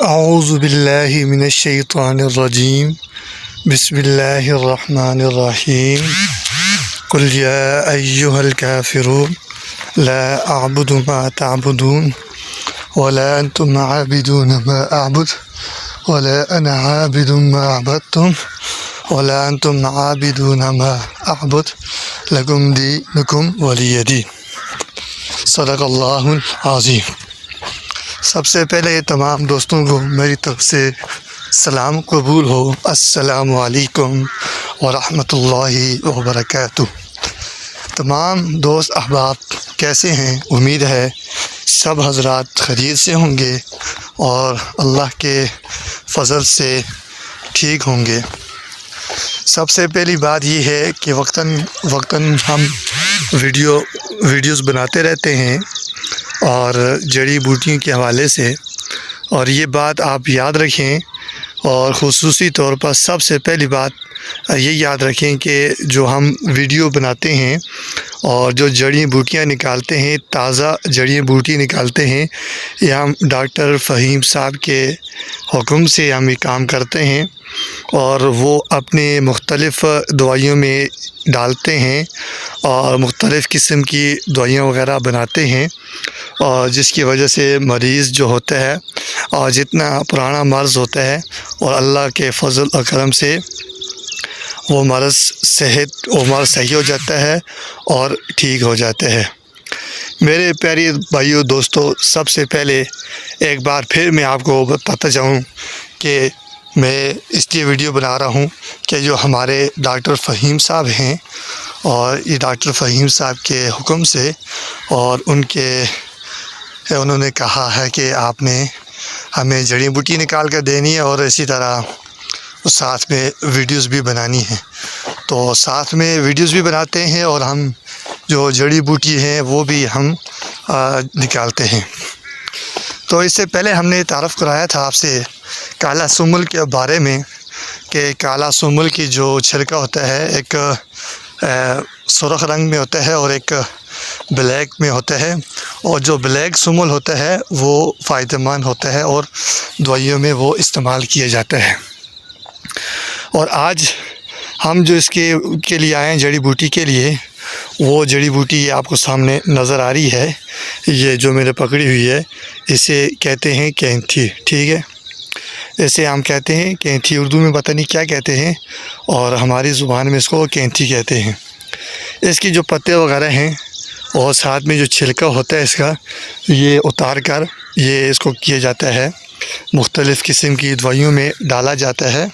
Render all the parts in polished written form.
اعوذ باللہ من الشیطان الرجیم بسم اللہ الرحمن الرحیم قل یا ایہا الکافرون لا اعبد ما تعبدون ولا انتم عابدون ما اعبد ولا انا عابد ما عبدتم ولا انتم عابدون ما اعبد لکم دینکم ولی دین۔ صدق اللہ العظیم۔ سب سے پہلے تمام دوستوں کو میری طرف سے سلام قبول ہو۔ السلام علیکم ورحمۃ اللہ وبرکاتہ۔ تمام دوست احباب کیسے ہیں؟ امید ہے سب حضرات خیریت سے ہوں گے اور اللہ کے فضل سے ٹھیک ہوں گے۔ سب سے پہلی بات یہ ہے کہ وقتاً ہم ویڈیوز بناتے رہتے ہیں اور جڑی بوٹیوں کے حوالے سے، اور یہ بات آپ یاد رکھیں، اور خصوصی طور پر سب سے پہلی بات یہ یاد رکھیں کہ جو ہم ویڈیو بناتے ہیں اور جو جڑی بوٹیاں نکالتے ہیں، تازہ جڑی بوٹی نکالتے ہیں، یہ ہم ڈاکٹر فہیم صاحب کے حکم سے ہم یہ کام کرتے ہیں، اور وہ اپنے مختلف دوائیوں میں ڈالتے ہیں اور مختلف قسم کی دوائیاں وغیرہ بناتے ہیں، اور جس کی وجہ سے مریض جو ہوتا ہے اور جتنا پرانا مرض ہوتا ہے اور اللہ کے فضل و کرم سے وہ مرض صحیح ہو جاتا ہے اور ٹھیک ہو جاتا ہے۔ میرے پیارے بھائیو دوستو، سب سے پہلے ایک بار پھر میں آپ کو بتاتا جاؤں کہ میں اس لیے ویڈیو بنا رہا ہوں کہ جو ہمارے ڈاکٹر فہیم صاحب ہیں، اور یہ ڈاکٹر فہیم صاحب کے حکم سے اور انہوں نے کہا ہے کہ آپ نے ہمیں جڑی بوٹی نکال کر دینی ہے اور اسی طرح ساتھ میں ویڈیوز بھی بنانی ہیں، تو ساتھ میں ویڈیوز بھی بناتے ہیں اور ہم جو جڑی بوٹی ہیں وہ بھی ہم نکالتے ہیں۔ تو اس سے پہلے ہم نے تعارف کرایا تھا آپ سے کالا سمل کے بارے میں، کہ کالا سمل کی جو چھلکا ہوتا ہے، ایک سرخ رنگ میں ہوتا ہے اور ایک بلیک میں ہوتا ہے، اور جو بلیک سمل ہوتا ہے وہ فائدہ مند ہوتا ہے اور دوائیوں میں وہ استعمال کیا جاتا ہے۔ اور آج ہم جو اس کے لیے آئے ہیں جڑی بوٹی کے لیے، وہ جڑی بوٹی آپ کو سامنے نظر آ رہی ہے، یہ جو میں نے پکڑی ہوئی ہے، اسے کہتے ہیں کینتھی، ٹھیک ہے؟ اسے ہم کہتے ہیں کینتھی، اردو میں پتہ نہیں کیا کہتے ہیں، اور ہماری زبان میں اس کو کینتھی کہتے ہیں۔ اس کی جو پتے وغیرہ ہیں اور ساتھ میں جو چھلکا ہوتا ہے اس کا، یہ اتار کر یہ اس کو کیا جاتا ہے، مختلف قسم کی دوائیوں میں ڈالا جاتا ہے،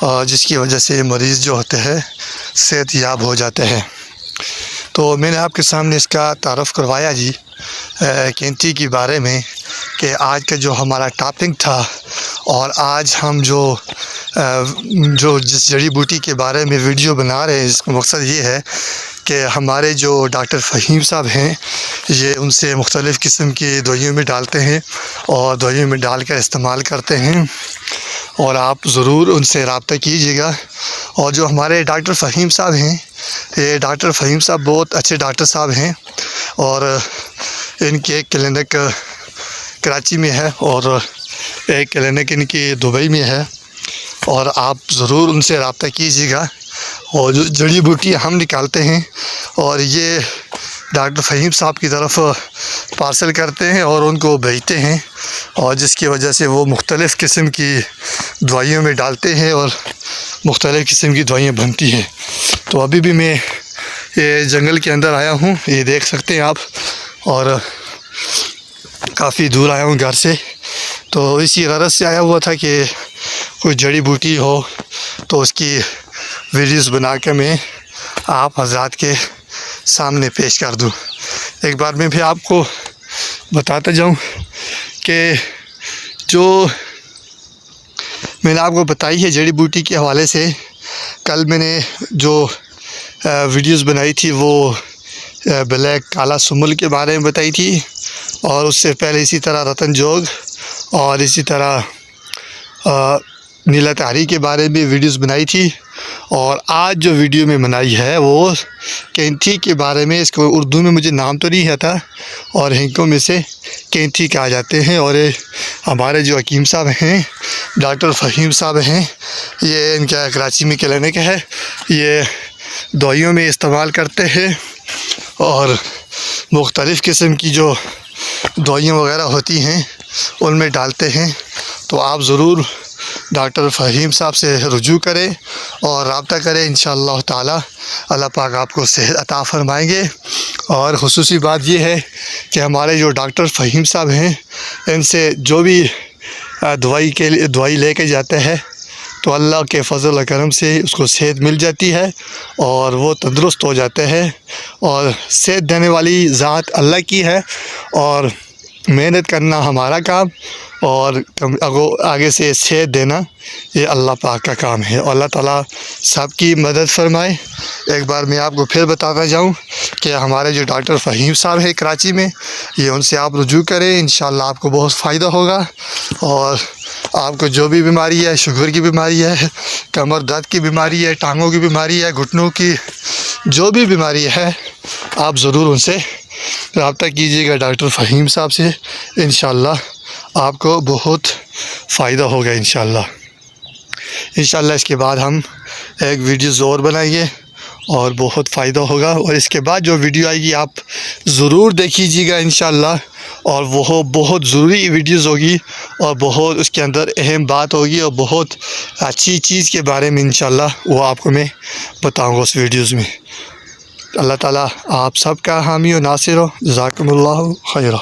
اور جس کی وجہ سے مریض جو ہوتا ہے صحت یاب ہو جاتا ہے۔ تو میں نے آپ کے سامنے اس کا تعارف کروایا جی کینتھی کے بارے میں، کہ آج کا جو ہمارا ٹاپک تھا، اور آج ہم جو جس جڑی بوٹی کے بارے میں ویڈیو بنا رہے ہیں، اس کا مقصد یہ ہے کہ ہمارے جو ڈاکٹر فہیم صاحب ہیں، یہ ان سے مختلف قسم کی دوائیوں میں ڈالتے ہیں اور دوائیوں میں ڈال کر استعمال کرتے ہیں، اور آپ ضرور ان سے رابطہ کیجیے گا۔ اور جو ہمارے ڈاکٹر فہیم صاحب ہیں، یہ ڈاکٹر فہیم صاحب بہت اچھے ڈاکٹر صاحب ہیں، اور ان کی ایک کلینک کراچی میں ہے اور ایک کلینک ان کی دبئی میں ہے، اور آپ ضرور ان سے رابطہ کیجیے گا۔ اور جو جڑی بوٹی ہم نکالتے ہیں اور یہ ڈاکٹر فہیم صاحب کی طرف پارسل کرتے ہیں اور ان کو بھیجتے ہیں، اور جس کی وجہ سے وہ مختلف قسم کی دوائیوں میں ڈالتے ہیں اور مختلف قسم کی دوائیاں بنتی ہیں۔ تو ابھی بھی میں یہ جنگل کے اندر آیا ہوں، یہ دیکھ سکتے ہیں آپ، اور کافی دور آیا ہوں گھر سے، تو اسی غرض سے آیا ہوا تھا کہ کوئی جڑی بوٹی ہو تو اس کی ویڈیوز بنا کے میں آپ حضرات کے سامنے پیش کر دوں۔ ایک بار میں بھی آپ کو بتاتا جاؤں کہ جو میں نے آپ کو بتائی ہے جڑی بوٹی کے حوالے سے، کل میں نے جو ویڈیوز بنائی تھی وہ بلیک کالا سمل کے بارے میں بتائی تھی، اور اس سے پہلے اسی طرح رتن جوگ، اور اسی طرح نیلا طاری کے بارے میں ویڈیوز بنائی تھی، اور آج جو ویڈیو میں بنائی ہے وہ کینتھی کے بارے میں. اس کو اردو میں مجھے نام تو نہیں آتا، اور ہنکوں میں سے کینتھی کہا جاتے ہیں. اور ہمارے جو حکیم صاحب ہیں، ڈاکٹر فہیم صاحب ہیں، یہ ان کا کراچی میں کلینک ہے. یہ دوائیوں میں استعمال کرتے ہیں، اور مختلف قسم کی جو دوائیاں وغیرہ ہوتی ہیں ان میں ڈالتے ہیں. تو آپ ضرور ڈاکٹر فہیم صاحب سے رجوع کریں اور رابطہ کریں. انشاءاللہ تعالی اللہ پاک آپ کو صحت عطا فرمائیں گے. اور خصوصی بات یہ ہے کہ ہمارے جو ڈاکٹر فہیم صاحب ہیں، ان سے جو بھی دوائی لے کے جاتے ہیں تو اللہ کے فضل و کرم سے اس کو صحت مل جاتی ہے اور وہ تندرست ہو جاتے ہیں. اور صحت دینے والی ذات اللہ کی ہے، اور محنت کرنا ہمارا کام، اور آگے سے صحت دینا یہ اللہ پاک کا کام ہے. اور اللہ تعالیٰ سب کی مدد فرمائے. ایک بار میں آپ کو پھر بتاتا جاؤں کہ ہمارے جو ڈاکٹر فہیم صاحب ہیں کراچی میں، یہ ان سے آپ رجوع کریں. انشاءاللہ آپ کو بہت فائدہ ہوگا. اور آپ کو جو بھی بیماری ہے، شوگر کی بیماری ہے، کمر درد کی بیماری ہے، ٹانگوں کی بیماری ہے، گھٹنوں کی جو بھی بیماری ہے، آپ ضرور ان سے رابطہ کیجیے گا ڈاکٹر فہیم صاحب سے. انشاءاللہ آپ کو بہت فائدہ ہوگا. انشاءاللہ اس کے بعد ہم ایک ویڈیو اور بنائیں گے اور بہت فائدہ ہوگا. اور اس کے بعد جو ویڈیو آئے گی آپ ضرور دیکھیجیے گا انشاءاللہ. اور وہ بہت ضروری ویڈیوز ہوگی، اور بہت اس کے اندر اہم بات ہوگی، اور بہت اچھی چیز کے بارے میں انشاءاللہ وہ آپ کو میں بتاؤں گا اس ویڈیوز میں. اللہ تعالیٰ آپ سب کا حامی و ناصر ہو. جزاکم اللہ خیرہ.